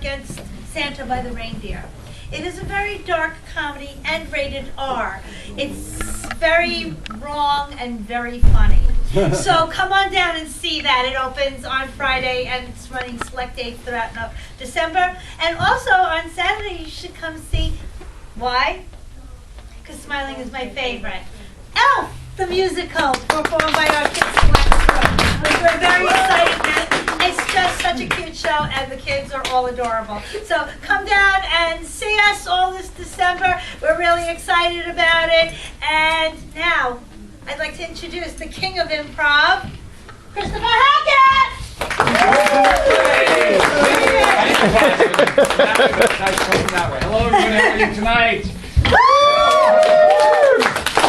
against Santa by the Reindeer. It is a very dark comedy and rated R. It's very wrong and very funny. So come on down and see that. It opens on Friday and it's running select dates throughout December. And also on Saturday you should come see, why? Because smiling is my favorite. Elf, the musical, performed by our kids in Wexford. We're very excited. It's just such a cute show, and the kids are all adorable. So come down and see us all this December. We're really excited about it. And now, I'd like to introduce the king of improv, Christopher Hackert! Hello, everyone. How are you tonight?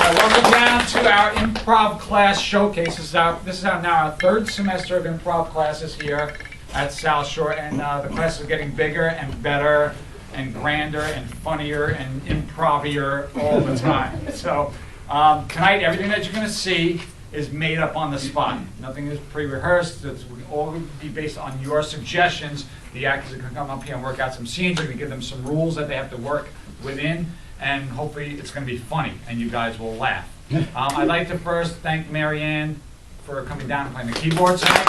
Welcome down to our improv class showcase. This is now our third semester of improv classes here at South Shore, and the classes are getting bigger and better and grander and funnier and improvier all the time. So tonight, everything that you're going to see is made up on the spot. Nothing is pre-rehearsed. It's all going to be based on your suggestions. The actors are going to come up here and work out some scenes. We're going to give them some rules that they have to work within. And hopefully it's going to be funny, and you guys will laugh. I'd like to first thank Marianne for coming down and playing the keyboard tonight.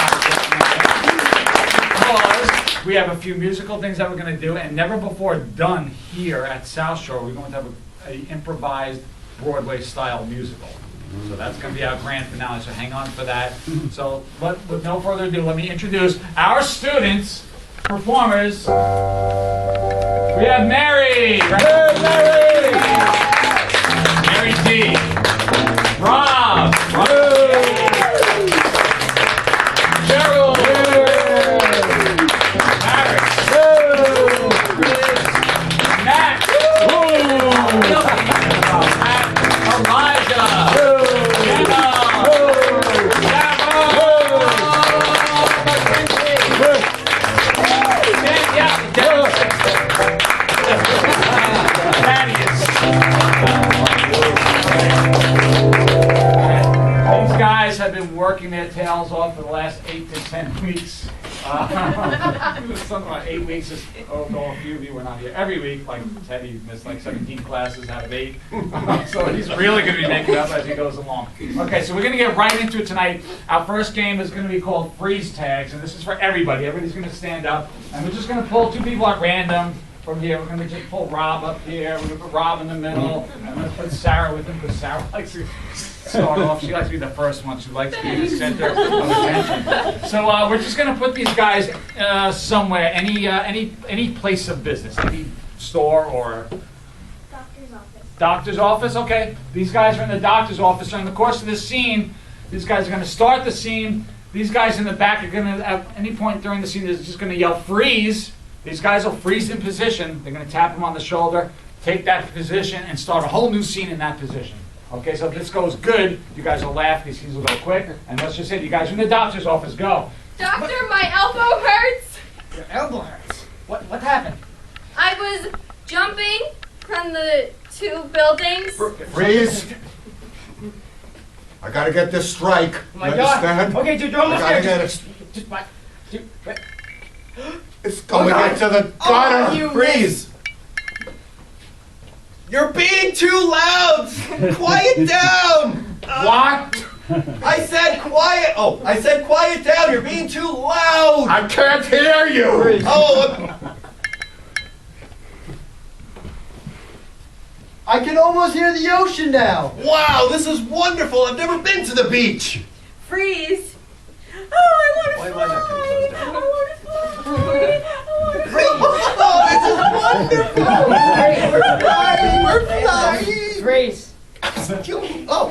Because we have a few musical things that we're going to do, and never before done here at South Shore, we're going to have an improvised Broadway-style musical. So that's going to be our grand finale, so hang on for that. So with no further ado, let me introduce our students, performers. We have Mary! Hey, Mary! Mary D. Rob! Jerrold! Harris! Matt! Eliza! Jenna! These guys have been working their tails off for the last 8 to 10 weeks. Something like 8 weeks. Although a few of you were not here every week, like Teddy missed like 17 classes out of 8. So he's really going to be making up as he goes along. Okay, so we're going to get right into it tonight. Our first game is going to be called freeze tags, and this is for everybody. Everybody's going to stand up, and we're just going to pull 2 people at random. From here, we're going to just pull Rob up here. We're going to put Rob in the middle. I'm going to put Sara with him because Sara likes to start off. She likes to be the first one. She likes to be the center of attention. So we're just going to put these guys somewhere, any place of business, any store or Doctor's office. Doctor's office. Okay, these guys are in the doctor's office. So in the course of this scene, these guys are going to start the scene. These guys in the back are going to, at any point during the scene, they're just going to yell freeze. These guys will freeze in position. They're going to tap them on the shoulder, take that position, and start a whole new scene in that position. Okay, so if this goes good, you guys will laugh. These scenes will go quick. And let's just say, you guys are in the doctor's office. Go. Doctor, my elbow hurts. Your elbow hurts. What happened? I was jumping from the 2 buildings. Freeze! I gotta get this strike. Oh my You God. understand? Okay, dude, you're almost I gotta there. get it. Just wait. It's going into the gutter. you Freeze! You're being too loud! Quiet down! What? I said quiet! Oh, I said quiet down! You're being too loud! I can't hear you! Oh, I can almost hear the ocean now. wow, this is wonderful! I've never been to the beach! Freeze. Oh, I want to Why fly! am I not gonna close down? I want to fly! Oh, this is wonderful! We're flying! We're flying! Freeze. Oh!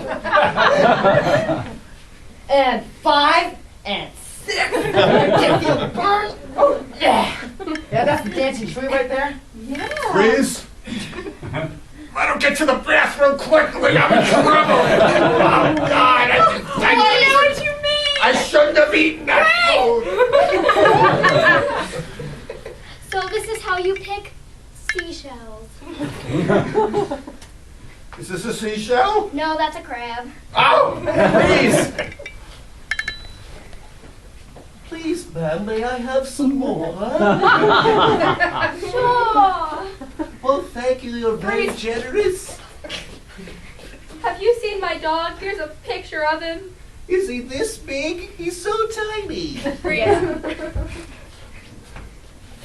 And 5 and 6. Can you feel the burn? Oh, yeah. Yeah, that's the dancing tree right there. Yeah. Freeze! Let him get to the bathroom quickly. I'm in trouble. Oh, God. I know what you mean. I shouldn't have eaten that food. So this is how you pick seashells. Is this a seashell? No, that's a crab. Oh, Please! Please Ma'am, may I have some more? Sure. Well, thank you. You're very Please. generous. Have you seen my dog? Here's a picture of him. Is he this big? He's so tiny.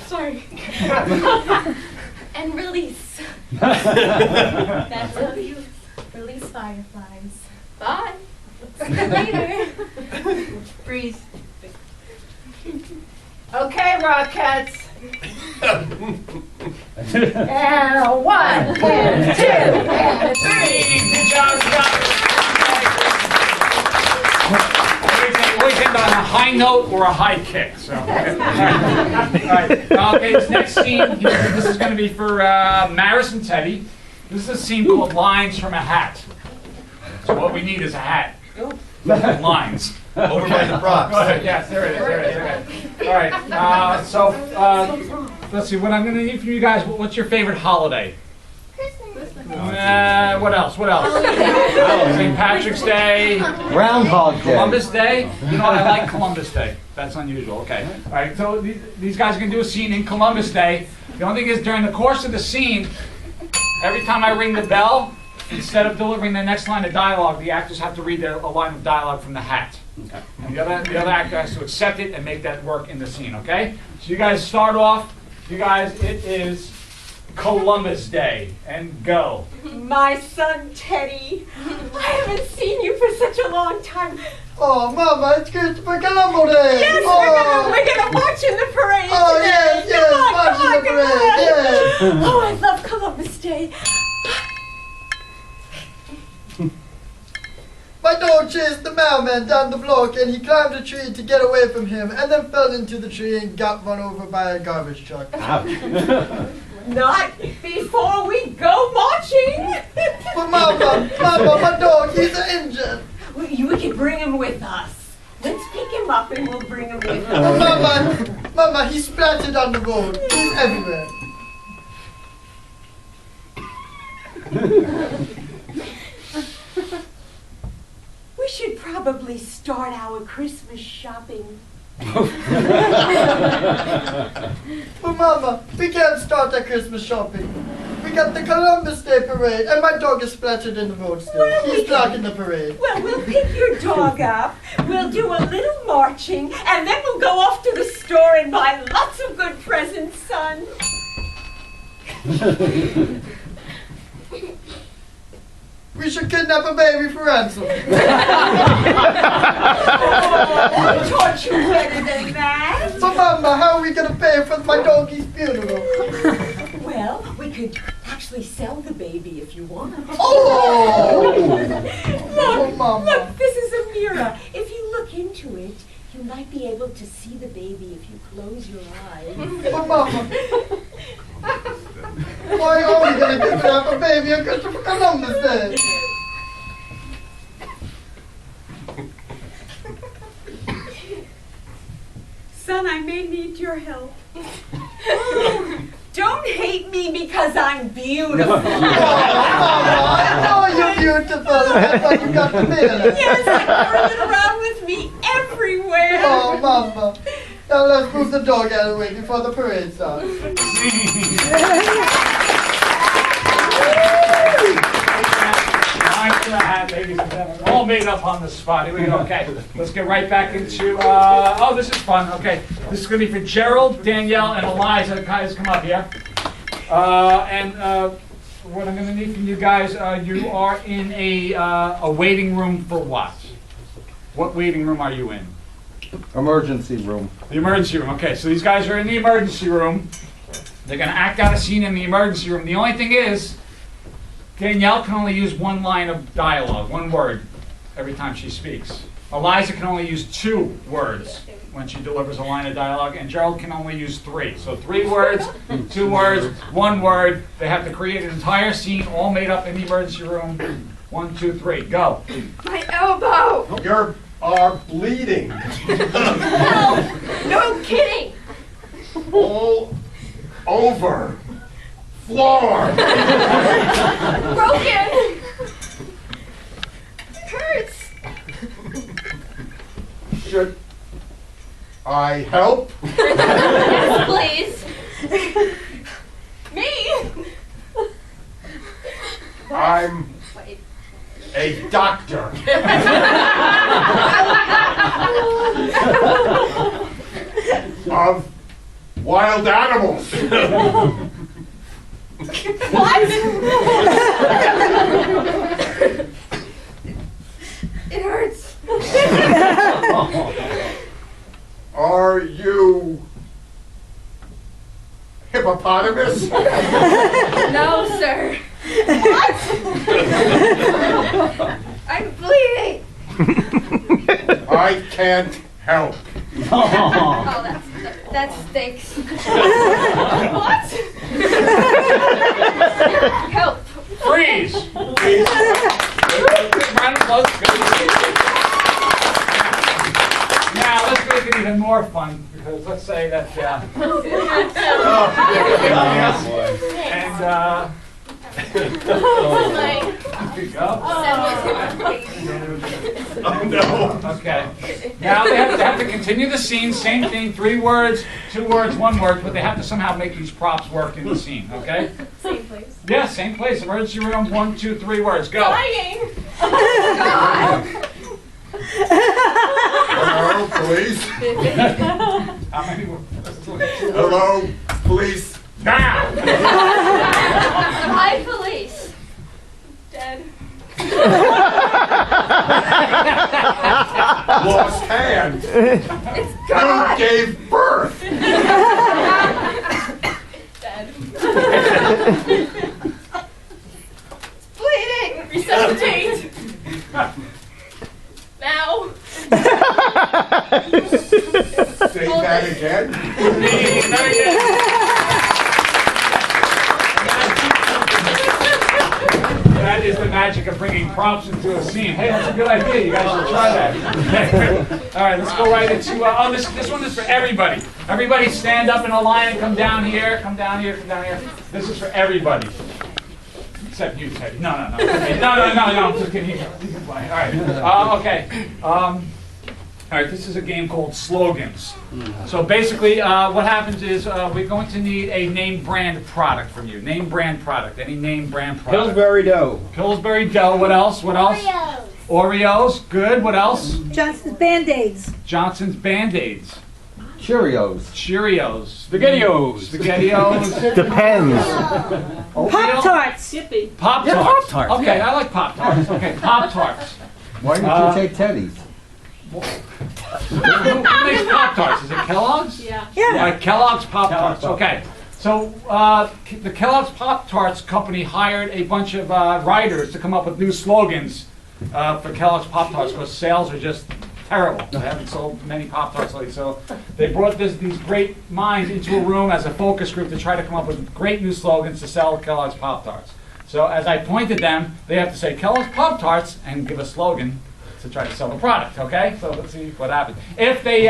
Sorry. And release. That's how you release fireflies. Bye. See you later. Breeze. Okay, Rockettes. And 1, and 2, and 3. Good job, Scott. Always end on a high note or a high kick. So, all right. Okay, this next scene here. This is going to be for Maris and Teddy. This is a scene called "Lines from a Hat." So what we need is a hat. Lines. Over by the props. Go ahead. Yes, there it is. There it is. Okay. All right. So let's see. What I'm going to need from you guys. What's your favorite holiday? What else? What else? St. Patrick's Day. Groundhog Day. Columbus Day? You know, I like Columbus Day. That's unusual. Okay. All right, so these guys are going to do a scene in Columbus Day. The only thing is, during the course of the scene, every time I ring the bell, instead of delivering the next line of dialogue, the actors have to read a line of dialogue from the hat. Okay. And the other actor has to accept it and make that work in the scene, okay? So you guys start off. You guys, it is Columbus Day, and go. My son Teddy, I haven't seen you for such a long time. Oh, Mama, it's Christopher Columbus Day. Yes, we're gonna watch in the parade Oh, today. yes, Come on, watching the come on. parade, yes. Oh, I love Columbus Day. My dog chased the mailman down the block and he climbed a tree to get away from him and then fell into the tree and got run over by a garbage truck. Not before we go marching. But Mama, my dog, he's injured. We can bring him with us. Let's pick him up and we'll bring him with But us. Mama, he's splattered on the road. He's everywhere. We should probably start our Christmas shopping. But Mama, we can't start our Christmas shopping. We got the Columbus Day parade and my dog is splattered in the road still. Well, He's blocking the parade. Well, we'll pick your dog up, we'll do a little marching, and then we'll go off to the store and buy lots of good presents, son. We should kidnap a baby for ransom. I taught you better than that. So Mama, how are we gonna pay for my doggy's funeral? Well, we could actually sell the baby if you want. Oh! Look, Mama. look, this is a mirror. If you look into it, you might be able to see the baby if you close your eyes. But Mama, why are we gonna kidnap a baby on Christopher Columbus Day? Son, I may need your help. Don't hate me because I'm beautiful. Oh, Mama, I know you're beautiful. I thought you got the mail. Yes, I carry it around with me everywhere. Oh, Mama. Now let's move the dog out of the way before the parade starts. All made up on the spot. Here we go. Okay, let's get right back into. This is fun. Okay, this is going to be for Jerrold, Danielle, and Eliza. Guys, come up here. What I'm going to need from you guys, you are in a waiting room for what? What waiting room are you in? Emergency room. The emergency room. Okay, so these guys are in the emergency room. They're going to act out a scene in the emergency room. The only thing is, Danielle can only use one line of dialogue, one word, every time she speaks. Eliza can only use 2 words when she delivers a line of dialogue, and Jerrold can only use 3. So 3 words, 2 words, 1 word. They have to create an entire scene, all made up in the emergency room. 1, 2, 3, go. My elbow. You are bleeding. No kidding. All over. Floor. Broken. Hurts. I help? Yes, please. Me? I'm a doctor. Of wild animals. What? It hurts. Are you hippopotamus? No, sir. What? I'm bleeding. I can't help. Oh, that stinks. What? Help. Freeze! Round of applause. Now, let's make it even more fun, because let's say that, and, here you go. Oh no. Okay. Now they have to continue the scene, same thing, 3 words, 2 words, 1 word, but they have to somehow make these props work in the scene, okay? Same place. Yeah, same place, emergency room, 1, 2, 3 words, go. Dying. Hello, police. How many words? Hello, police. Now! Hi, police. Dead. Lost hand. It's Who gone. gave birth? Dead. Bleeding. Resuscitate. Now. Say that again. That is the magic of bringing props into a scene. Hey, that's a good idea. You guys should try that. All right, let's go right into. This one is for everybody. Everybody, stand up in a line and come down here. Come down here. Come down here. This is for everybody, except you, Teddy. No. Okay. No. I'm just kidding. You can play. All right. Okay. All right, this is a game called Slogans. So basically, what happens is we're going to need a name brand product from you. Name brand product. Any name brand product. Pillsbury dough. Pillsbury dough. What else? What else? Oreos. Oreos. Good. What else? Johnson's Band-Aids. Johnson's Band-Aids. Cheerios. Cheerios. SpaghettiOs. SpaghettiOs. Depends. Pop-Tarts. Yippee. Pop-Tarts. Pop-Tarts. Okay, I like Pop-Tarts. Okay, Pop-Tarts. Why didn't you take Teddy's? Who makes Pop-Tarts? Is it Kellogg's? Yeah. Kellogg's Pop-Tarts. Okay. So the Kellogg's Pop-Tarts company hired a bunch of writers to come up with new slogans for Kellogg's Pop-Tarts because sales are just terrible. They haven't sold many Pop-Tarts lately. So they brought these great minds into a room as a focus group to try to come up with great new slogans to sell Kellogg's Pop-Tarts. So as I pointed them, they have to say Kellogg's Pop-Tarts and give a slogan to try to sell the product, okay? So let's see what happens. If they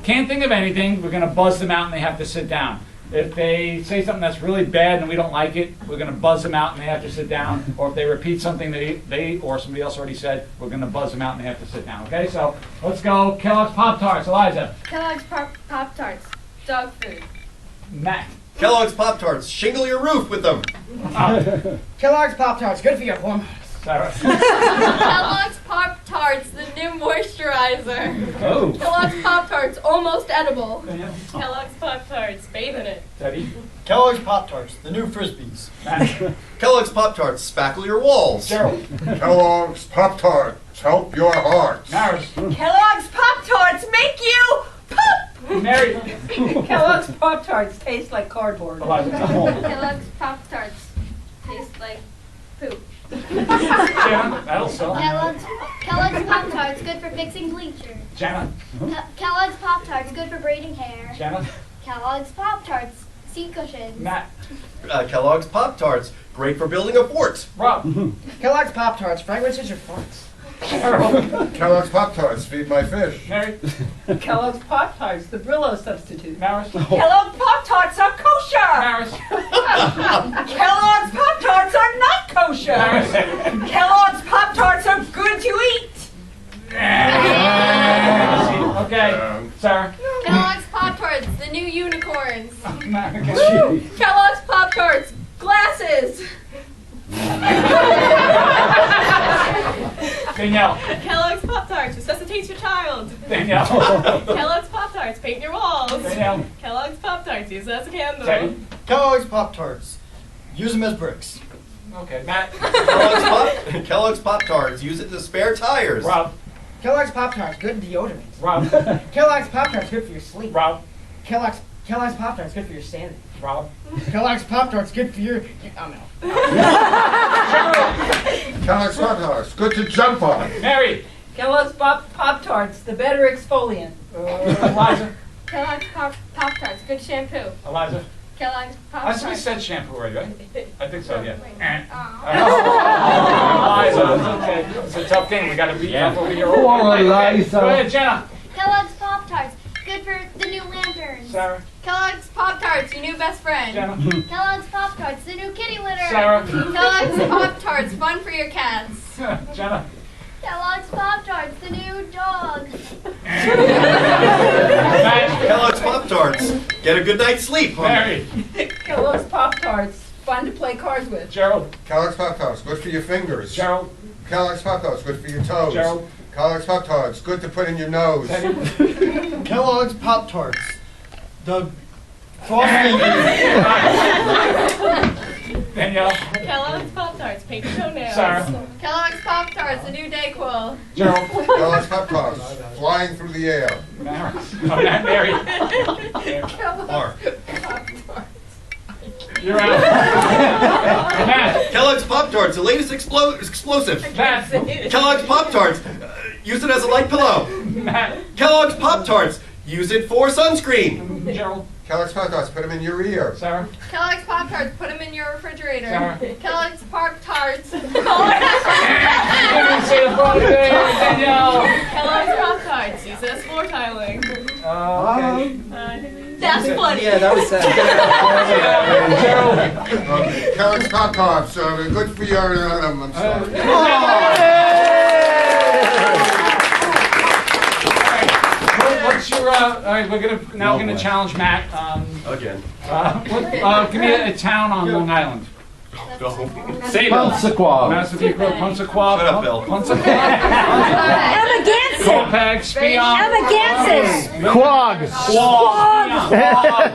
can't think of anything, we're gonna buzz them out and they have to sit down. If they say something that's really bad and we don't like it, we're gonna buzz them out and they have to sit down. Or if they repeat something they or somebody else already said, we're gonna buzz them out and they have to sit down, okay? So let's go Kellogg's Pop-Tarts, Eliza. Kellogg's Pop-Tarts. Dog food. Matt. Kellogg's Pop-Tarts. Shingle your roof with them. Kellogg's Pop-Tarts, good for your hormones. Sarah. Kellogg's Pop-Tarts, the new moisturizer. Oh. Kellogg's Pop-Tarts, almost edible. Kellogg's Pop-Tarts. Bathe in it. Teddy. Kellogg's Pop-Tarts, the new Frisbees. Matt. Kellogg's Pop-Tarts. Spackle your walls. Jerrold. Kellogg's Pop-Tarts, help your heart. Maris. Kellogg's Pop-Tarts make you pop. Mary. Kellogg's Pop-Tarts taste like cardboard. Eliza. Kellogg's Pop-Tarts taste like poop. Jenna. That'll sell. Kellogg's Pop-Tarts, good for fixing bleachers. Jenna. Kellogg's Pop-Tarts, good for braiding hair. Jenna. Kellogg's Pop-Tarts, seat cushions. Matt. Kellogg's Pop-Tarts. Great for building a fort. Rob. Kellogg's Pop-Tarts, fragrances your farts. Jerrold. Kellogg's Pop-Tarts, feed my fish. Mary. Kellogg's Pop-Tarts, the Brillo substitute. Maris. Kellogg's Pop-Tarts are kosher. Maris. Kellogg's Pop-Tarts are not kosher. Maris. Kellogg's Pop-Tarts are good to eat. Okay, new unicorns. Mackenzie. Kellogg's Pop-Tarts, glasses. Danielle. Kellogg's Pop-Tarts, resuscitates your child. Danielle. Kellogg's Pop-Tarts, paint your walls. Danielle. Kellogg's Pop-Tarts, use it as a candle. Teddy. Kellogg's Pop-Tarts. Use them as bricks. Okay, Matt. Kellogg's Pop-Tarts, use it to spare tires. Rob. Kellogg's Pop-Tarts, good deodorant. Rob. Kellogg's Pop-Tarts, good for your sleep. Rob. Kellogg's Pop-Tarts, good for your sanity. Rob. Kellogg's Pop-Tarts, good for your oh no. Kellogg's Hot Dogs, good to jump on. Mary. Kellogg's Pop-Tarts, the better exfoliant. Eliza. Kellogg's Pop-Tarts, good shampoo. Eliza. Kellogg's I Pop-Tarts. we said shampoo already, right? I think so, yeah. Aw. Eliza, it's okay. It's a tough game. We got to beat up over here. Poor Eliza. Go ahead, Jenna. Kellogg's Pop-Tarts, good for the new lanterns. Sarah. Kellogg's Pop-Tarts, your new best friend. Jenna. Kellogg's Pop-Tarts, the new kitty litter. Sarah. Kellogg's Pop-Tarts, fun for your cats. Jenna. Kellogg's Pop-Tarts, the new dog. Kellogg's Pop-Tarts, get a good night's sleep. Mary. Kellogg's Pop-Tarts, fun to play cards with. Jerrold. Kellogg's Hot Dogs, good for your fingers. Jerrold. Kellogg's Hot Dogs, good for your toes. Jerrold. Kellogg's Hot Dogs, good to put in your nose. Kellogg's Pop-Tarts. The frosting. Danielle. Kellogg's Pop-Tarts, paint your toenails. Sarah. Kellogg's Pop-Tarts, the new Dayquil. Gerald. Kellogg's Hot Dogs, flying through the air. Mary. Mark. You're out. Matt. Kellogg's Pop-Tarts, the latest explosive. Matt. Kellogg's Pop-Tarts, use it as a light pillow. Matt. Kellogg's Pop-Tarts, use it for sunscreen. Gerald. Kellogg's Hot Dogs, put them in your ear. Sarah. Kellogg's Pop-Tarts, put them in your refrigerator. Sarah. Kellogg's Pop-Tarts. Say the phone there, Danielle. Kellogg's Pop-Tarts, use it as floor tiling. Okay. That's funny. Yeah, that was Gerald. Kellogg's Hot Dogs, good for your, I'm sorry. What's your, all right, we're gonna challenge Matt. Again. Give me a town on Long Island. Say it. Punsaquag. Massapequa, Punsaquag. Shut up, Bill. Punsaquag. Amagansett. Colpeg, Spion. Amagansett. Quag. Quag. Quag.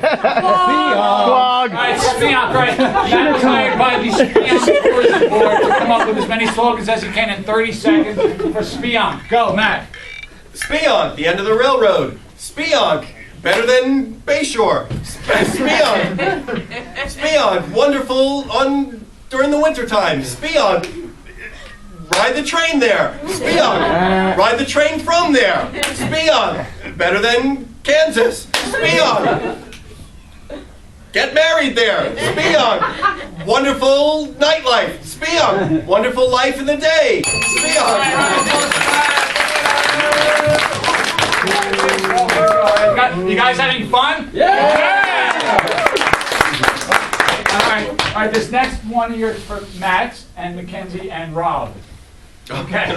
Alright, Spion, right. Matt was hired by the Spion tourism board to come up with as many slogans as he can in 30 seconds for Spion. Go, Matt. Spion, the end of the railroad. Spion, better than Bayshore. Spion, Spion, wonderful during the wintertime. Spion, ride the train there. Spion, ride the train from there. Spion, better than Kansas. Spion, get married there. Spion, wonderful nightlife. Spion, wonderful life in the day. Spion. You guys having fun? Yeah! All right, this next one here is for Matt and Mackenzie and Rob. Okay.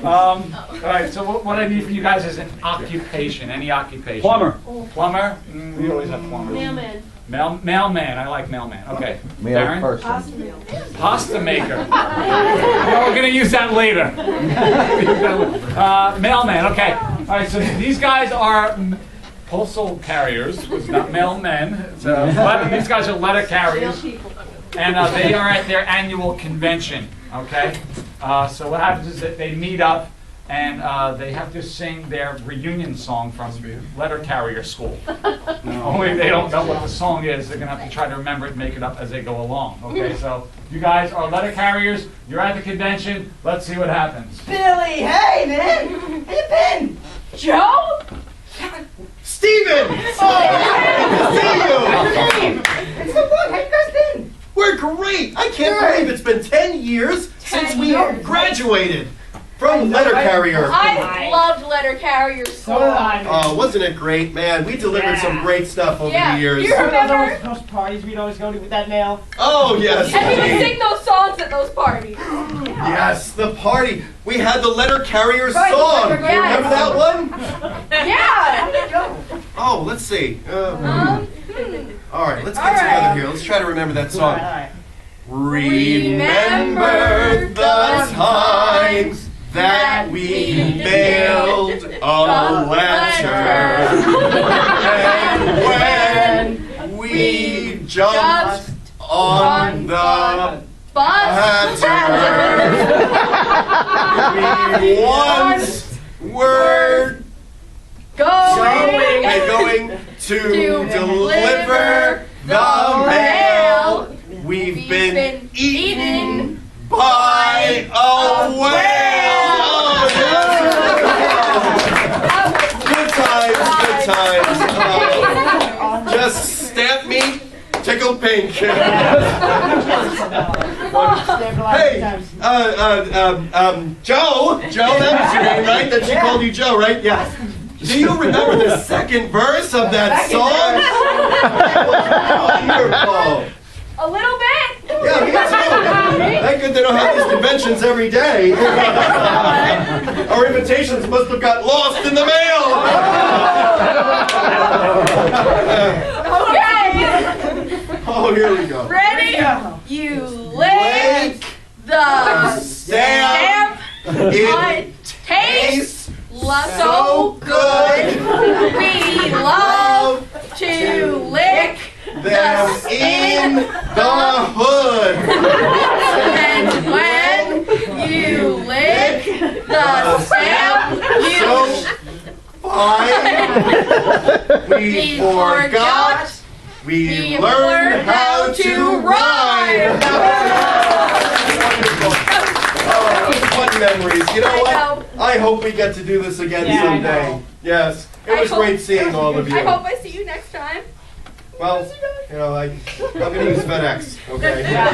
All right, so what I need from you guys is an occupation, any occupation. Plumber. Plumber? We always have plumbers. Mailman. Mailman, I like mailman. Okay. Male Darren? person. Pasta maker. No, we're gonna use that later. Mailman, okay. All right, so these guys are postal carriers, it's not mailmen. These guys are letter carriers, and they are at their annual convention, okay? So what happens is that they meet up, and they have to sing their reunion song from letter carrier school. Only they don't know what the song is. They're gonna have to try to remember it and make it up as they go along. Okay, so you guys are letter carriers. You're at the convention. Let's see what happens. Billy, hey man! How you been? Joe? Steven! It's so good, how you guys been? We're great! I can't believe it's been 10 years since we graduated from letter carrier. I loved letter carrier school. So did I. Oh, wasn't it great, man? We delivered some great stuff over the years. You remember? Those parties we'd always go to with that mail. Oh, yes. And we would indeed. sing those songs at those parties. Yes, the party. We had the letter carrier Right, song. letter You remember that one? Yeah. Oh, let's see. All right, let's get together here. Let's try to remember that song. Remember the times that we mailed a letter, and when we jumped on the hatter. We once were going to deliver the mail. We've been eaten by a whale. Good times. Just stamp me, tickle pink. Hey, Joe, that was your name, right? That she called you Joe, right? Yes. Do you remember the second verse of that song? Wonderful. A little bit. Yeah, me too. Thank good they don't have these conventions every day. Our invitations must have got lost in the mail. Okay. Oh, here we go. Ready? You lick the stamp. It tastes so good. We love to lick them in the hood. And when you lick the stamp, you we forgot. We learned how to rhyme. Fun memories. You know what? I hope we get to do this again someday. Yes. It was great seeing all of you. I hope I see you next time. Well, you know, I'm going to use FedEx, okay? Yeah,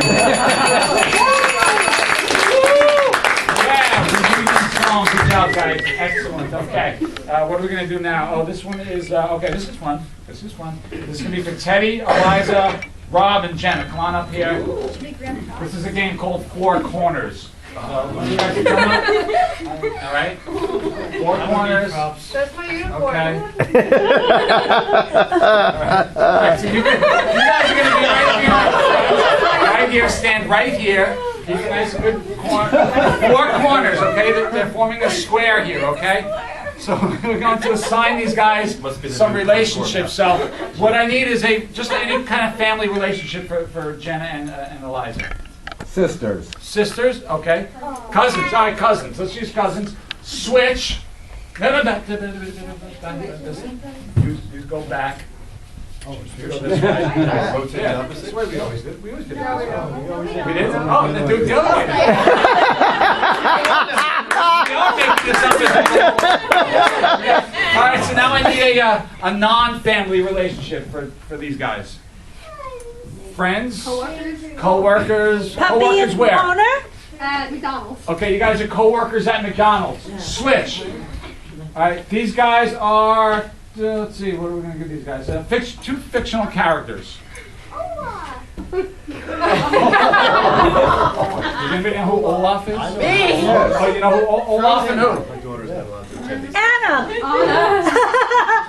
we're doing this song. Good job, guys. Excellent. Okay. What are we going to do now? Oh, this one is, okay, this is fun. This is going to be for Teddy, Eliza, Rob, and Jenna. Come on up here. This is a game called Four Corners. You guys come up. All right. Four corners. That's my uniform. Okay. All right. So you guys are going to be right here. Right here. Stand right here. Keep a nice good corner. Four corners. Okay. They're forming a square here. Okay. So we're going to assign these guys some relationships. So what I need is just any kind of family relationship for Jenna and Eliza. Sisters. Sisters, okay. Cousins, all right, cousins. Let's use cousins. Switch. No. You go back. You go this way. Yeah, this is where we always did. We always did it. We did? Oh, then do it the other way. We are making this up. All right, so now I need a non-family relationship for these guys. Friends, co-workers, co-workers where? At McDonald's. Okay, you guys are co-workers at McDonald's. Switch. All right, these guys are, let's see, what are we going to give these guys? Two fictional characters. Does anybody know who Olaf is? Me. Oh, you know who Olaf and who? Anna.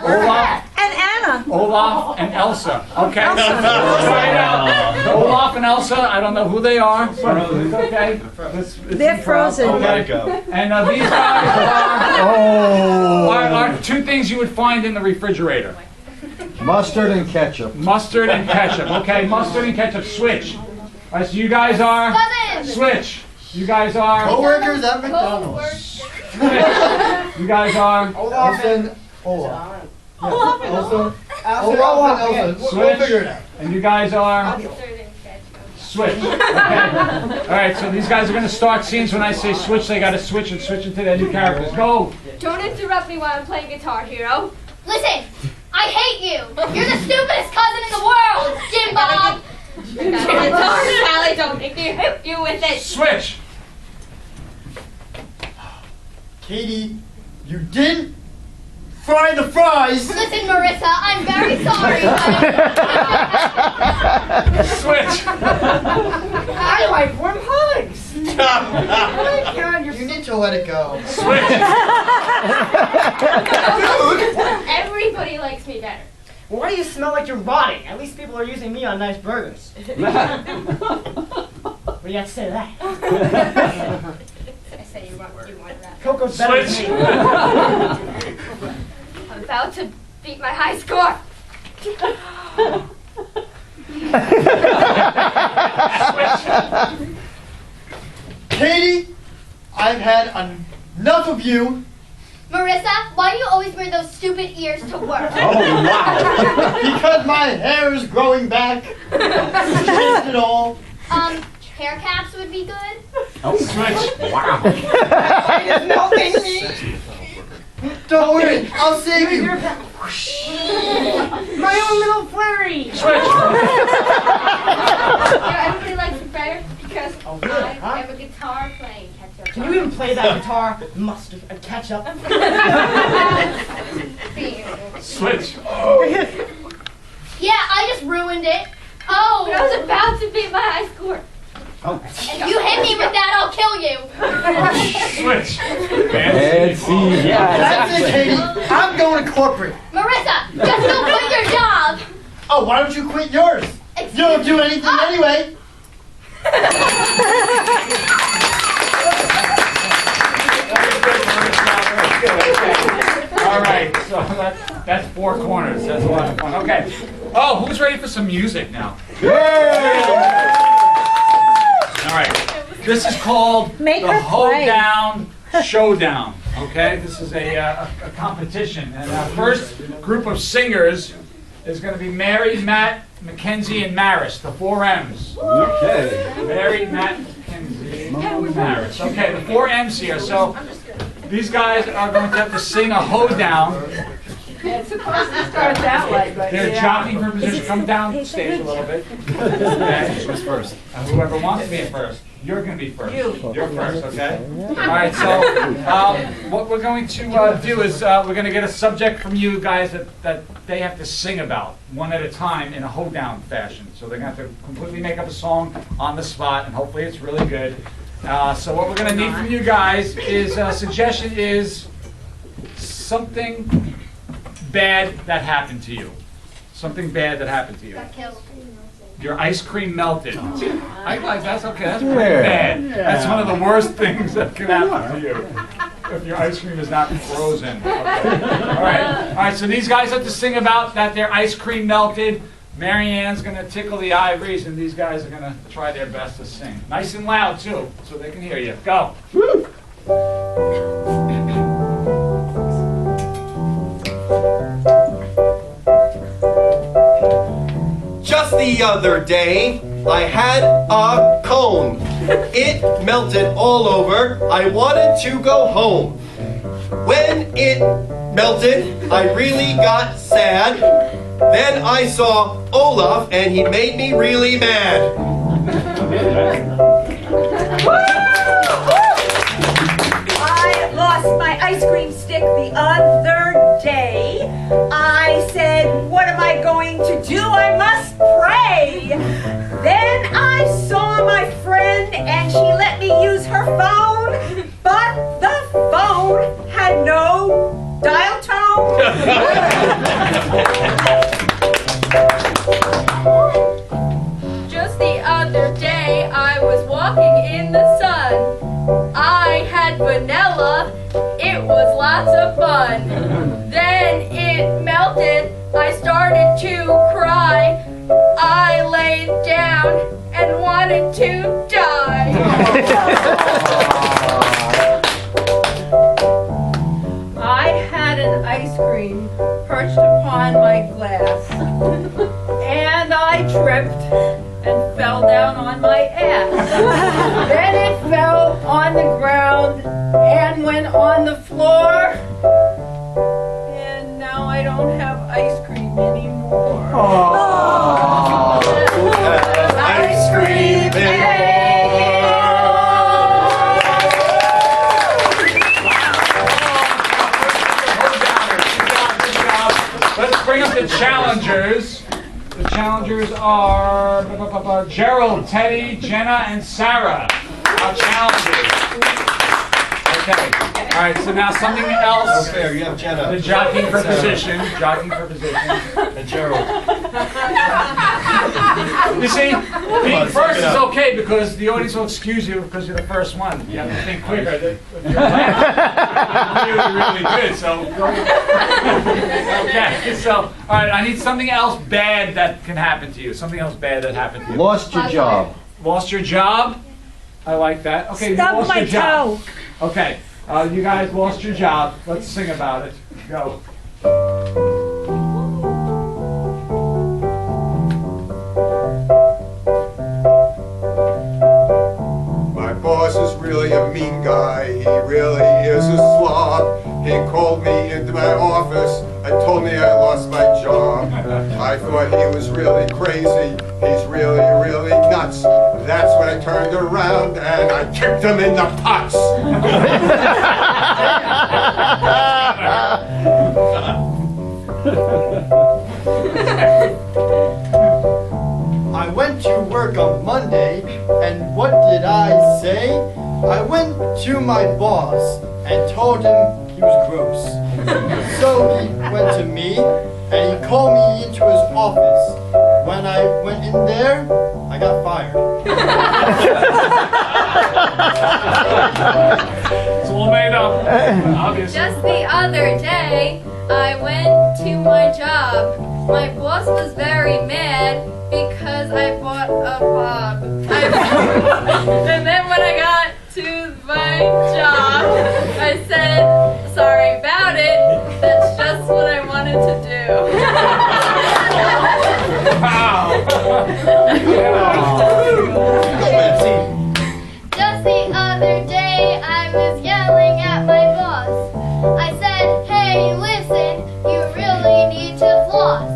Olaf. And Anna. Olaf and Elsa. Okay. Try it out. Olaf and Elsa, I don't know who they are, but it's okay. They're frozen. Okay. And these guys are two things you would find in the refrigerator. Mustard and ketchup. Mustard and ketchup. Okay, mustard and ketchup. Switch. All right, so you guys are... Cousins. Switch. You guys are... Co-workers at McDonald's. Switch. You guys are... Olaf and Olaf. Olaf and Olaf. We'll figure it out. And you guys are... Switch. Okay. All right, so these guys are going to start scenes. When I say switch, they got to switch and switch into their new characters. Go. Don't interrupt me while I'm playing guitar, hero. Listen, I hate you. You're the stupidest cousin in the world, Jim Bob. Guitar, Sally, don't make me hit you with it. Switch. Katie, you didn't fry the fries. Listen, Marissa, I'm very sorry. Switch. I like warm hugs. You need to let it go. Switch. Everybody likes me better. Well, why do you smell like you're rotting? At least people are using me on nice burgers. What do you have to say to that? I say you want that. Coco's better than Switch. me. I'm about to beat my high score. Katie, I've had enough of you. Marissa, why do you always wear those stupid ears to work? Oh, wow. Because my hair is growing back. Changed it all. Hair caps would be good. Switch. Wow. It's melting me. Don't worry, I'll save you. My own little flurry. Switch. Everybody likes it better because Oh, really? I Huh? have a guitar playing catch-up. Can you even play that guitar? Mustard and ketchup. Switch. Yeah, I just ruined it. Oh, I was about to beat my high score. if you hit me with that, I'll kill you. Switch. And see, yeah, That's it, exactly. Katie. I'm going to corporate. Marissa, just go quit your job. Oh, why don't you quit yours? You don't do anything anyway. All right, so that's four corners. That's a lot of fun. Okay. Oh, who's ready for some music now? All right. This is called Make the her play. Hoedown Showdown. Okay, this is a competition, and our first group of singers is going to be Mary, Matt, Mackenzie, and Maris, the 4 M's. Okay. Mary, Matt, Mackenzie, and Maris. Okay, the 4 M's here. So these guys are going to have to sing a hoedown. It's supposed to start that way, but They're yeah. jockeying for position. Come down stage a little bit. Okay. Who's first? Whoever wants to be first. You're going to be first. You're first, okay? All right, so what we're going to do is we're going to get a subject from you guys that they have to sing about, one at a time in a hoedown fashion. So they're going to have to completely make up a song on the spot, and hopefully it's really good. So what we're going to need from you guys is, suggestion is something bad that happened to you. Something bad that happened to you. Got killed. Your ice cream melted. I like that's okay. That's pretty Yeah. bad. That's one of the worst things that can happen to you if your ice cream is not frozen. Okay. All right. So these guys have to sing about that their ice cream melted. Marianne's gonna tickle the ivories, and these guys are gonna try their best to sing, nice and loud too, so they can hear you. Go. Just the other day, I had a cone. It melted all over. I wanted to go home. When it melted, I really got sad. Then I saw Olaf, and he made me really mad. I lost my ice cream stick the other day. I said, what am I going to do? I must pray. Then I saw my friend and she let me use her phone, but the phone had no dial tone. Just the other day, I was walking in the sun. I had vanilla, it was lots of fun. Then it melted, I started to cry. I laid down and wanted to die. I had an ice cream perched upon my glass, and I tripped and fell down on my ass. Then it fell on the ground and went on the floor, and now I don't have ice cream anymore. Ice cream Let's bring up the challengers. The challengers are Jerrold, Teddy, Jenna, and Sara. Our challengers. Okay. All right, so now something else. Fair, you have Jenna. The jockeying for position. Jockeying for position. And Jerrold. You see, being first is okay because the audience will excuse you because you're the first one. You have to think quicker. If you're last, you're really good. So, okay. So, all right. I need something else bad that can happen to you. Something else bad that happened to you. Lost your job. Lost your job. I like that. Okay, you Stubbed lost my your job. toe. Okay, you guys lost your job. Let's sing about it. Go. My boss is really a mean guy. He really is a slob. He called me into my office and told me I lost my job. I thought he was really crazy. He's really, really nuts. That's when I turned around and I kicked him in the putts. I went to work on Monday, and what did I say? I went to my boss and told him he was gross. So he went to me, and he called me into his office. When I went in there, I got fired. It's all made up, obviously. Just the other day, I went to my job. My boss was very mad because I bought a fob. And then when I got to my job, I said, sorry about it. That's just what I wanted to do. Wow. Just the other day, I was yelling at my boss. I said, hey, listen, you really need to floss.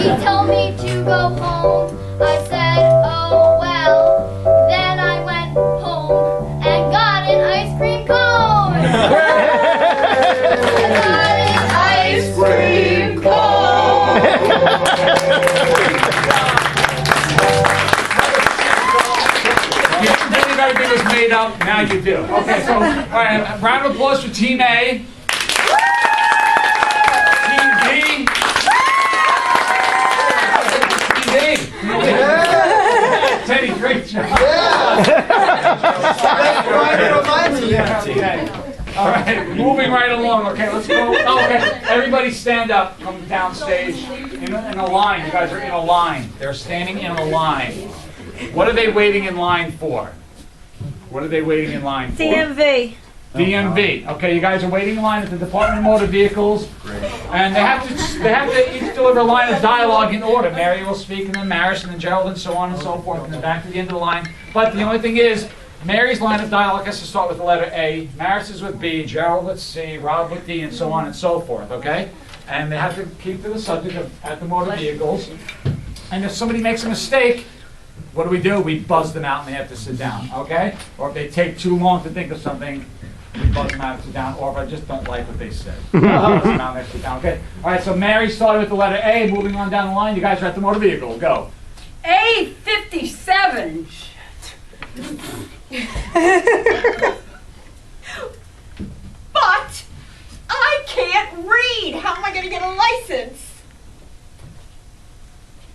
He told me to go home. I said, oh, well. Then I went home and got an ice cream cone. I got an ice cream cone. You didn't think everything was made up, now you do. Okay, so, all right, round of applause for Team A. Team B. Team B. Teddy, great job. Okay. All right, moving right along. Okay, let's go. Oh, okay, everybody stand up. Come downstage in a line. You guys are in a line. They're standing in a line. What are they waiting in line for? What are they waiting in line for? DMV. DMV. Okay, you guys are waiting in line at the Department of Motor Vehicles, and they have to each deliver a line of dialogue in order. Mary will speak, and then Maris, and then Jerrold, and so on and so forth, and then back to the end of the line. But the only thing is, Mary's line of dialogue has to start with the letter A, Maris is with B, Jerrold with C, Rob with D, and so on and so forth. Okay, and they have to keep to the subject of at the motor vehicles. And if somebody makes a mistake, what do? We buzz them out and they have to sit down, okay? Or if they take too long to think of something, we buzz them out and sit down. Or if I just don't like what they said, we buzz them out and they sit down, okay? All right, so Mary started with the letter A, moving on down the line. You guys are at the motor vehicle, go. A57. But I can't read. How am I going to get a license?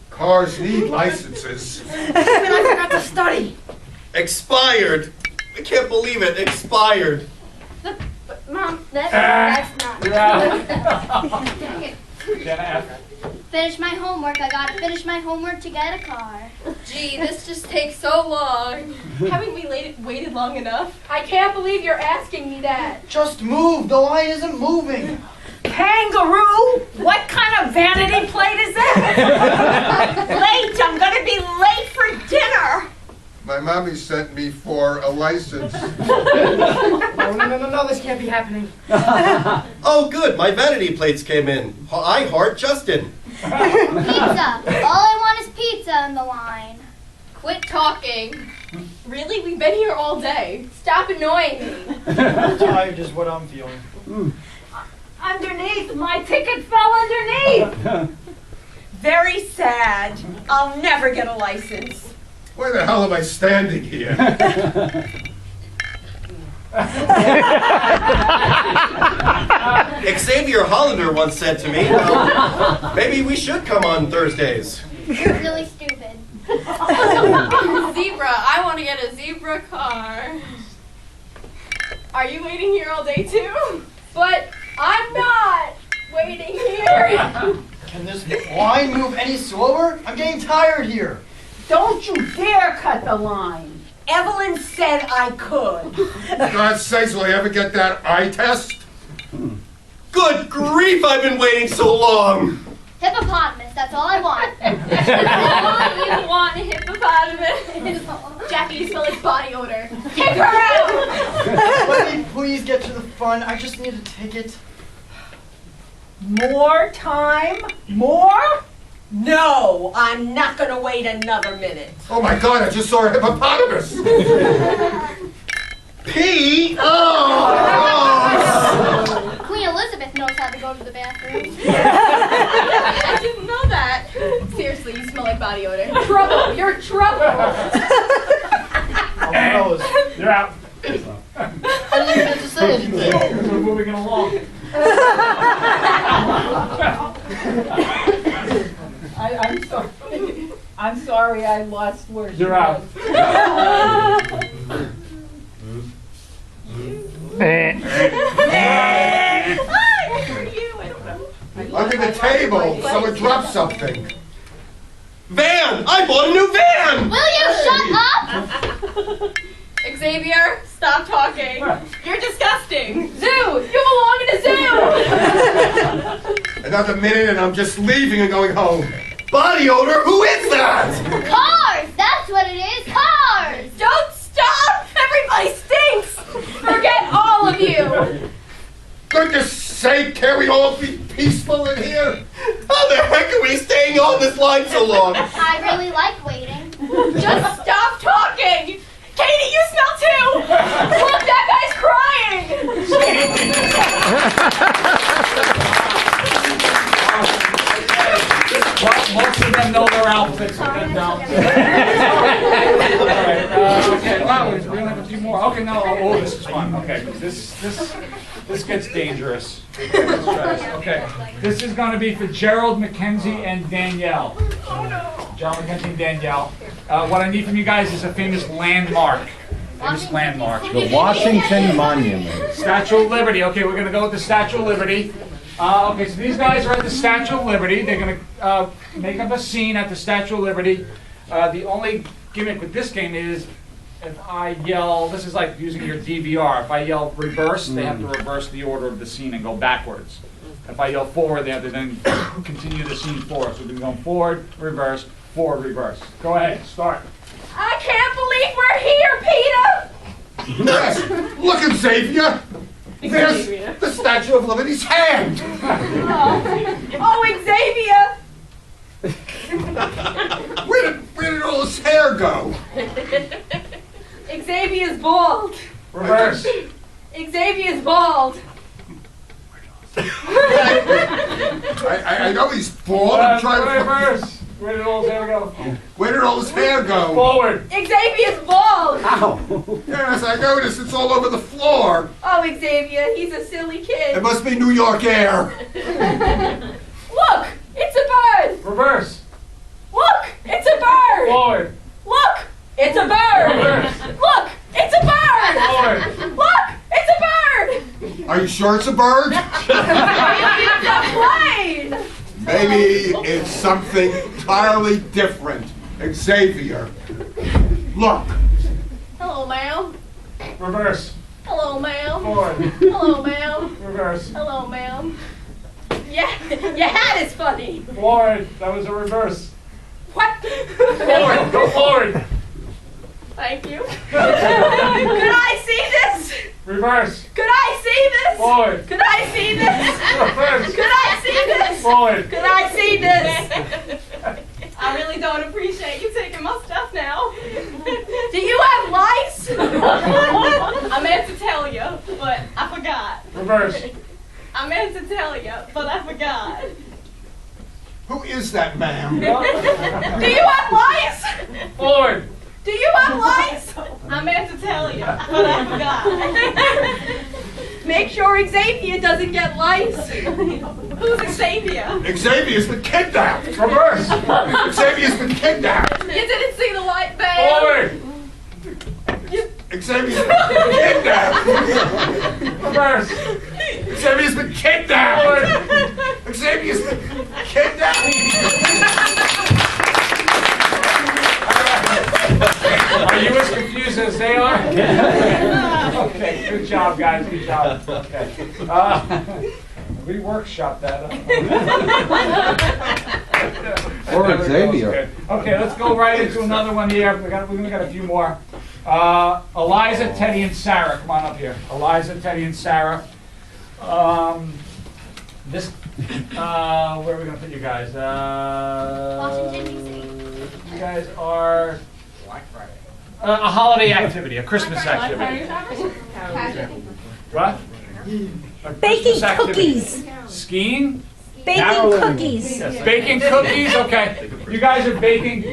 Cars need licenses. And I forgot to study. Expired. I can't believe it. Expired. But Mom, that's not. Jenna F. Finish my homework. I gotta finish my homework to get a car. Gee, this just takes so long. Haven't we waited long enough? I can't believe you're asking me that. Just move. The line isn't moving. Kangaroo? What kind of vanity plate is that? Late. I'm going to be late for dinner. My mommy sent me for a license. No, this can't be happening. Oh, good. My vanity plates came in. I heart Justin. Pizza. All I want is pizza in the line. Quit talking. Really? We've been here all day. Stop annoying me. Tired is what I'm feeling. Underneath, my ticket fell underneath. Very sad. I'll never get a license. Why the hell am I standing here? Xavier Hollander once said to me, maybe we should come on Thursdays. You're really stupid. Zebra, I want to get a zebra car. Are you waiting here all day too? But I'm not waiting here. Can this line move any slower? I'm getting tired here. Don't you dare cut the line. Evelyn said I could. God sakes, will I ever get that eye test? Good grief, I've been waiting so long. Hippopotamus, that's all I want. You want a hippopotamus? Jackie, you smell like body odor. Kick her out! Let me please get to the fun. I just need a ticket. More time? More? No, I'm not gonna wait another minute. Oh my God, I just saw a hippopotamus. Pee? Oh! Queen Elizabeth knows how to go to the bathroom. I didn't know that. Seriously, you smell like body odor. Trouble! You're trouble! Oh, You're out. I didn't even have to say anything. We're moving along. I'm sorry. I'm sorry I lost words. You're out. Under the table, someone dropped something. Van! I bought a new van! Will you shut up? Xavier, stop talking. You're disgusting. Zoo! You belong in a zoo! Another minute and I'm just leaving and going home. Body odor? Who is that? Cars! That's what it is! Cars! Don't stop! Everybody stinks! Forget all of you! Goodness sake, can't we all be peaceful in here? How the heck are we staying on this line so long? I really like waiting. Just stop talking! Katie, you smell too! Look, that guy's crying! Well, most of them know their outfits and then don't. Alright, okay, wow, we only have a few more. Okay, no, oh, this is fun. Okay, this gets dangerous. Okay, this is going to be for Jerrold, Mackenzie, and Danielle. Oh no! Jerrold, Mackenzie, and Danielle. What I need from you guys is a famous landmark. Famous landmark. The Washington Monument. Statue of Liberty. Okay, we're going to go with the Statue of Liberty. Okay, so these guys are at the Statue of Liberty. They're going to make up a scene at the Statue of Liberty. The only gimmick with this game is if I yell, this is like using your DVR. If I yell reverse, they have to reverse the order of the scene and go backwards. If I yell forward, they have to then continue the scene forward. So we're going forward, reverse, forward, reverse. Go ahead, start. I can't believe we're here, Peter! Yes, look at Xavier. There's the Statue of Liberty's hand. Oh, Xavier! Where did all his hair go? Xavier's bald. Reverse. Xavier's bald. I know he's bald. I'm trying to. Reverse. Where did all his hair go? Where did all his hair go? Forward. Xavier's bald. Ow. Yes, I noticed. It's all over the floor. Oh, Xavier, he's a silly kid. It must be New York air. Look, it's a bird. Reverse. Look, it's a bird. Forward. Look, it's a bird. Reverse. Look, it's a bird. Forward. Look, it's a bird. Are you sure it's a bird? It's a plane. Maybe it's something entirely different. Xavier. Look. Hello, ma'am. Reverse. Hello, ma'am. Forward. Hello, ma'am. Reverse. Hello, ma'am. Yeah, your hat is funny. Forward. That was a reverse. What? Forward. Go forward. Thank you. Could I see this? Reverse. Could I see this? Forward. Could I see this? Reverse. Could I see this? Forward. Could I see this? I really don't appreciate you taking my stuff now. Do you have lice? I meant to tell you, but I forgot. Reverse. I meant to tell you, but I forgot. Who is that, ma'am? Do you have lice? Forward. Do you have lice? I meant to tell you, but I forgot. Make sure Xavier doesn't get lice. Who's Xavier? Xavier's been kidnapped. Reverse. Xavier's been kidnapped. You didn't see the white van. Forward. Xavier's been kidnapped. Reverse. Xavier's been kidnapped. Xavier's been kidnapped. Are you as confused as they are? Okay, good job, guys. Good job. Okay. We workshopped that. Or Xavier. Okay, let's go right into another one here. We got a few more. Eliza, Teddy, and Sara. Come on up here. Eliza, Teddy, and Sara. Where are we going to put you guys? Washington, D.C. You guys are a holiday activity, a Christmas activity. What? Baking cookies. Skiing? Baking cookies. Yes, baking cookies, okay. You guys are baking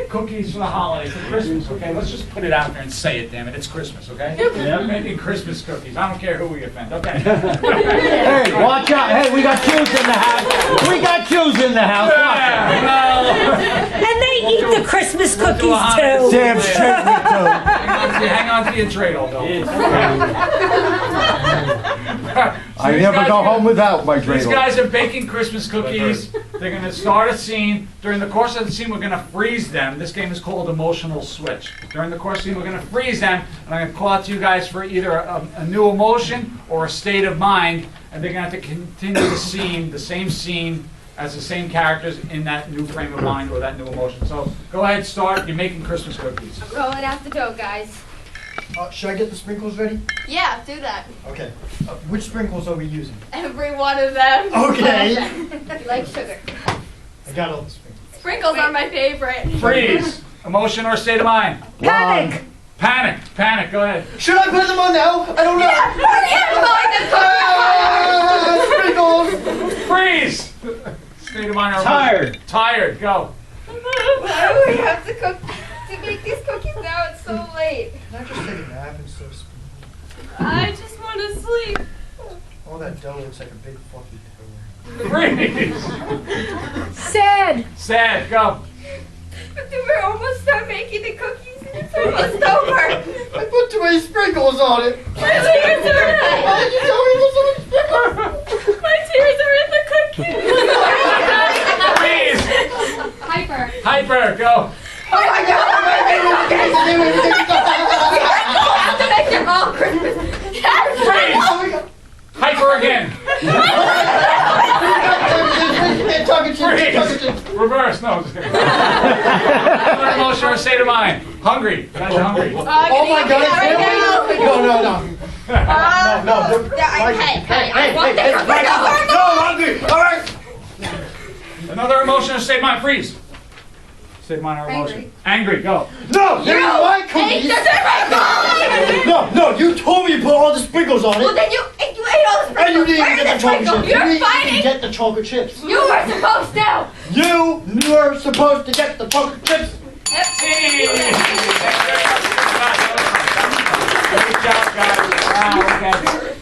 cookies for the holiday, for Christmas, okay? Let's just put it out there and say it, damn it. It's Christmas, okay? We're making Christmas cookies. I don't care who we offend, okay? Hey, watch out. Hey, we got Jews in the house. We got Jews in the house. Watch out. And they eat the Christmas cookies too. Damn straight we do. Hang on to your dreidel, though. I never go home without my These dreidel. guys are baking Christmas cookies. They're going to start a scene. During the course of the scene, we're going to freeze them. This game is called Emotional Switch. During the course of the scene, we're going to freeze them, and I'm going to call out to you guys for either a new emotion or a state of mind, and they're going to have to continue the scene, the same scene, as the same characters in that new frame of mind or that new emotion. So go ahead, start. You're making Christmas cookies. Rolling out the dough, guys. Should I get the sprinkles ready? Yeah, do that. Okay. Which sprinkles are we using? Every one of them. Okay. You like sugar. I got all the sprinkles. Sprinkles are my favorite. Freeze. Emotion or state of mind? Panic. Panic. Panic. Go ahead. Should I put them on now? I don't know. Yeah, Sprinkles! Freeze. State of mind or emotion? Tired. Tired. Go. Why do we have to cook to make these cookies now? It's so late. Can I just take a nap instead of speaking? I just want to sleep. All that dough looks like a big fucking dough. Freeze. Sad. Sad. Go. But we're almost done making the cookies and it's almost over. I put too many sprinkles on it. My tears are in Why did you tell me there was so many sprinkles? My tears are in the cookies. Freeze. Hyper. Hyper. Go. Oh my God! have to make them all Christmas. Freeze. Hyper again. Freeze. Reverse. No. Just kidding. Another emotion or state of mind. Hungry. You guys are hungry. Oh my God! No. All right. Another emotion or state of mind. Freeze. State of mind or emotion. Angry. Go. No, they're my cookies. No, you told me to put all the sprinkles on Well, it. then you ate all the And you sprinkles. didn't Where even are get the the chocolate sprinkles? chips. You You're didn't even fighting. get the chocolate chips. You were supposed to. You were supposed to get the chocolate chips. Good job, guys. Wow, okay.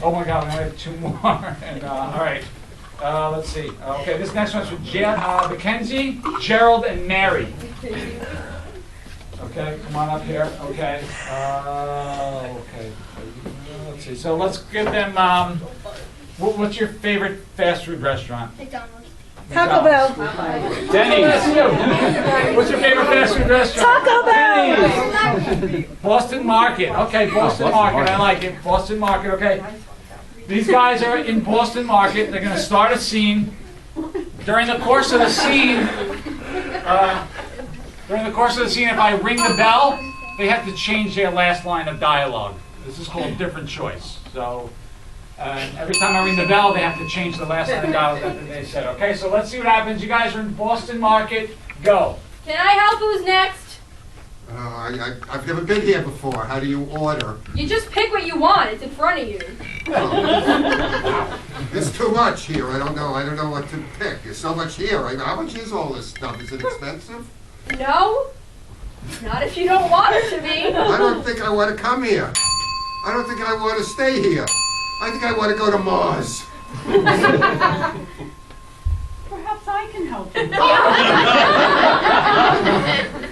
Oh my God, we only have two more. And, all right. Let's see. Okay, this next one's for Mackenzie, Jerrold, and Mary. Okay, come on up here. Okay. Okay. Let's see. So let's give them. What's your favorite fast food restaurant? McDonald's. Taco Bell. Denny's. What's your favorite fast food restaurant? Taco Bell. Boston Market. Okay, Boston Market. I like it. Boston Market. Okay. These guys are in Boston Market. They're going to start a scene. During the course of the scene, if I ring the bell, they have to change their last line of dialogue. This is called different choice. So every time I ring the bell, they have to change the last line of dialogue that they said. Okay, so let's see what happens. You guys are in Boston Market. Go. Can I help? Who's next? I've never been here before. How do you order? You just pick what you want. It's in front of you. There's too much here. I don't know what to pick. There's so much here. How much is all this stuff? Is it expensive? No. Not if you don't want her to be. I don't think I want to come here. I don't think I want to stay here. I think I want to go to Mars. Perhaps I can help you.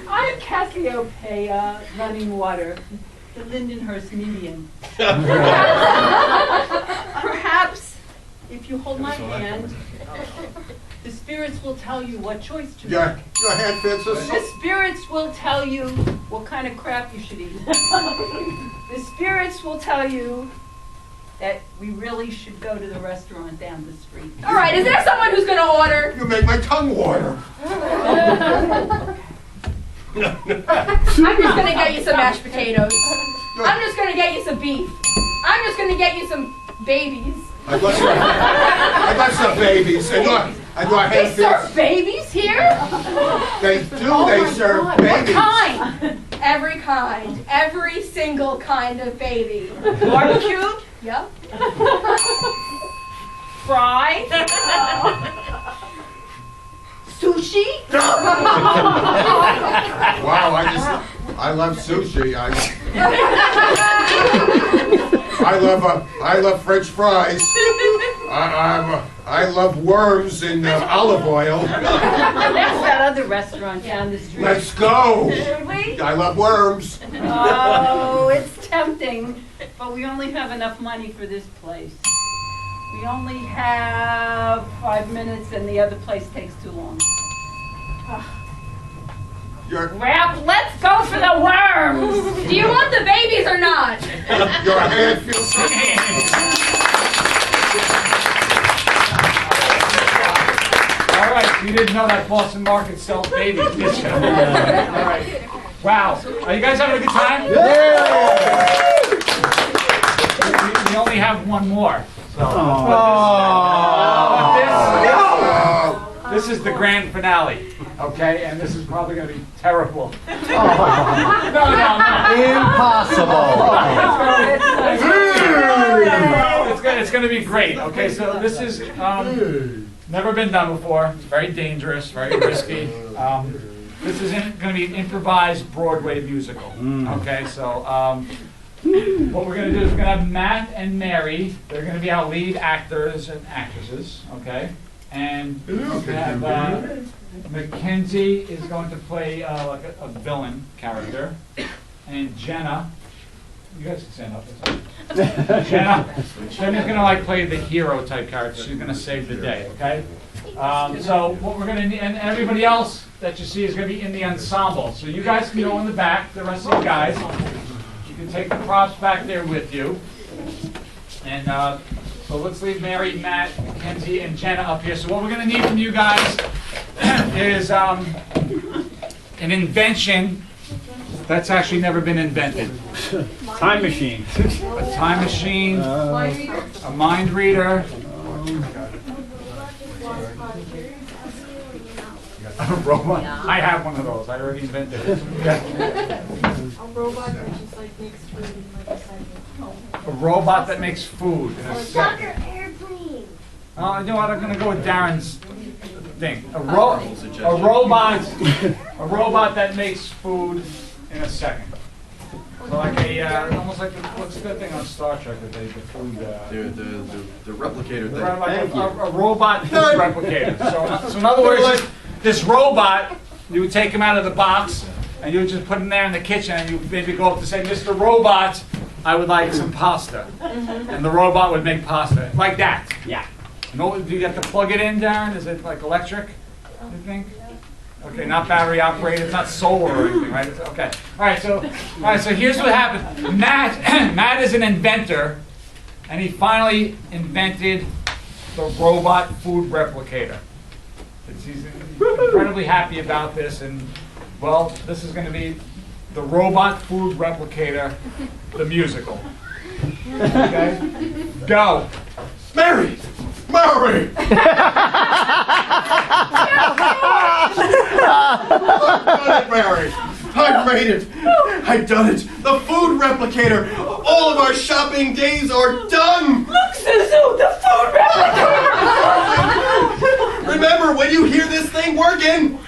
I'm Cassiopeia, running water, the Lindenhurst medium. Perhaps if you hold my hand, the spirits will tell you what choice to make. Your hand fits us. The spirits will tell you what kind of crap you should eat. The spirits will tell you that we really should go to the restaurant down the street. All right, is there someone who's going to order? You make my tongue water. I'm just going to get you some mashed potatoes. I'm just going to get you some beef. I'm just going to get you some babies. I got some babies. And your They hand serve fits. babies here? They do. They serve What babies. kind? Every kind. Every single kind of baby. Barbecued? Yep. Fried? Sushi? Wow, I love sushi. I love French fries. I love worms in olive oil. That's that other restaurant down the street. Let's go. Should we? I love worms. Oh, it's tempting, but we only have enough money for this place. We only have 5 minutes and the other place takes too long. Rap, let's go for the worms! Do you want the babies or not? Your hand feels All right, you didn't know that Boston Market sells babies, did you? All right. Wow. Are you guys having a good time? Yeah! We only have one more. So. This is the grand finale, okay? And this is probably going to be terrible. No. Impossible. It's going to be great. Okay, so this is never been done before. It's very dangerous, very risky. This is going to be an improvised Broadway musical. Okay, so what we're going to do is we're going to have Matt and Mary. They're going to be our lead actors and actresses. Okay. And we're going to have Mackenzie is going to play like a villain character, and Jenna, you guys can stand up. Jenna's going to like play the hero type character. She's going to save the day. Okay. So what we're going to and everybody else that you see is going to be in the ensemble. So you guys can go in the back. The rest of the guys, you can take the props back there with you, and. So let's leave Mary, Matt, Mackenzie, and Jenna up here. So what we're going to need from you guys is an invention that's actually never been invented. Time machine. A time machine, a mind reader, a robot. I have one of those. I already invented it. A robot that just like makes food in like a second. A robot that makes food in a second. Airplane. Oh, you know what? I'm going to go with Darren's thing. A robot that makes food in a second. So like almost like what's the thing on Star Trek that they the food. The replicator thing. Like a robot food replicator. So in other words, this robot, you would take him out of the box and you would just put him there in the kitchen and you would maybe go up to say, Mr. Robot, I would like some pasta. And the robot would make pasta. Like that. Yeah. And do you have to plug it in, Darren? Is it like electric, you think? Okay, not battery operated, it's not solar or anything, right? Okay. All right, so here's what happened. Matt is an inventor, and he finally invented the robot food replicator. He's incredibly happy about this, and well, this is going to be the robot food replicator, the musical. Okay? Go. Mary! Mary! I've done it, Mary! I've made it! I've done it! The food replicator! All of our shopping days are done! Look, Suzu, the food replicator! Remember, when you hear this thing working,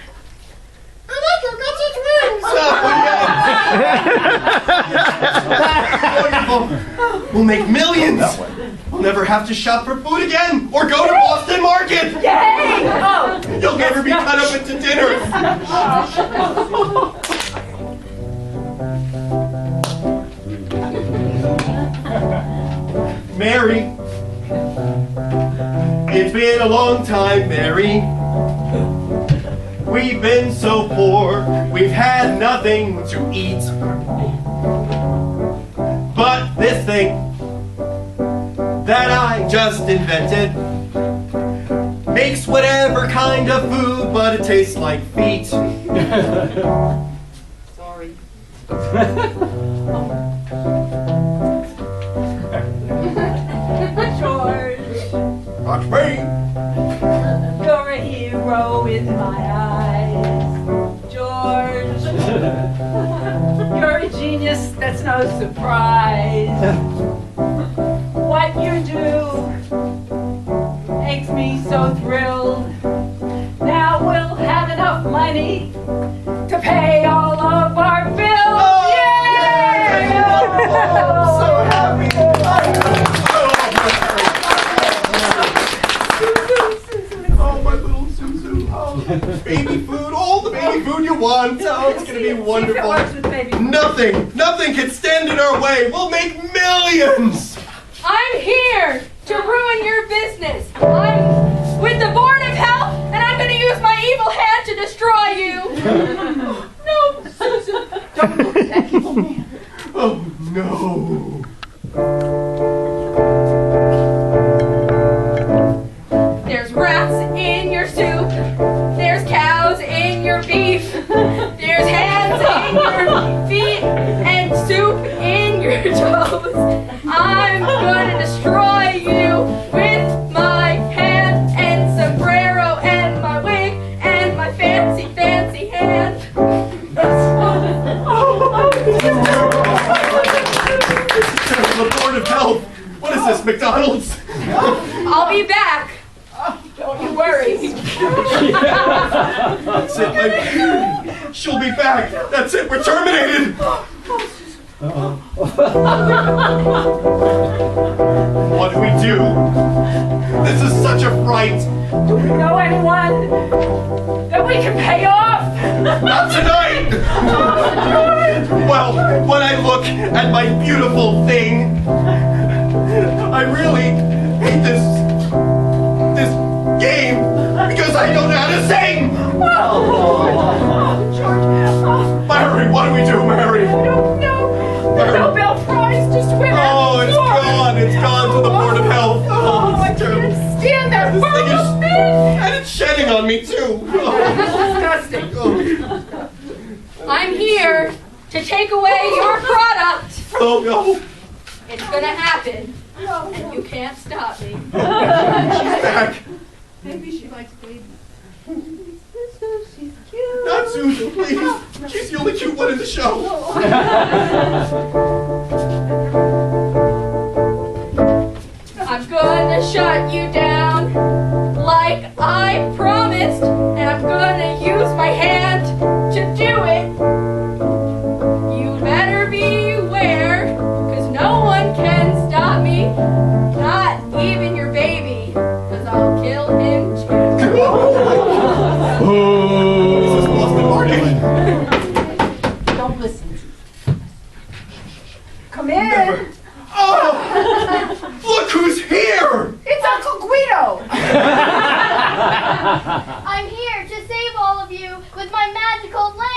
Wonderful. We'll make millions. We'll never have to shop for food again or go to Boston Market. Yay! Oh. You'll never be cut up into dinner. Mary. It's been a long time, Mary. We've been so poor, we've had nothing to eat. But this thing that I just invented makes whatever kind of food, but it tastes like feet. Sorry. George, Watch me. you're a hero in my eyes. George, you're a genius, that's no surprise. What you do makes me so thrilled. Now we'll have enough money to pay all of our bills. Oh, Yay! I'm so happy. Oh, my little Suzu. Oh, baby food, all the baby food you want. Oh, it's going to be wonderful. Nothing can stand in our way. We'll make millions. I'm here to ruin your business. I'm with the Board of Health, and I'm going to use my evil hand to destroy you. No, Susan, don't look at that evil man. Oh, no. There's rats in your soup. There's cows in your beef. There's hands in your feet and soup in your toes. I'm gonna destroy you with my hand and sombrero and my wig and my fancy, fancy hand. The Board of Health. What is this, McDonald's? I'll be back. Don't you worry. That's it. She'll be back. That's it. We're terminated. What do we do? This is such a fright. Do we know anyone that we can pay off? Not tonight. Well, when I look at my beautiful thing, I really hate this game because I don't know how to sing. George. Mary, what do we do, Mary? I don't know. The Nobel Prize just went out. Oh, it's gone. It's gone to the Board of Health. Oh, I can't stand that horrible thing. And it's shedding on me, too. That's disgusting. I'm here to take away your product. Oh, no. It's gonna happen. And you can't stop me. She's back. Maybe she likes babies. She's cute. Not Susan, please. She's the only cute one in the show. I'm gonna shut you down like I promised, and I'm gonna use my hand to do it. You better beware, 'cause no one can stop me, not even your baby, 'cause I'll kill him too. This is Boston Market. Don't listen. Come in. Never. Oh, look who's here! It's Uncle Guido. I'm here to save all of you with my magical lamp.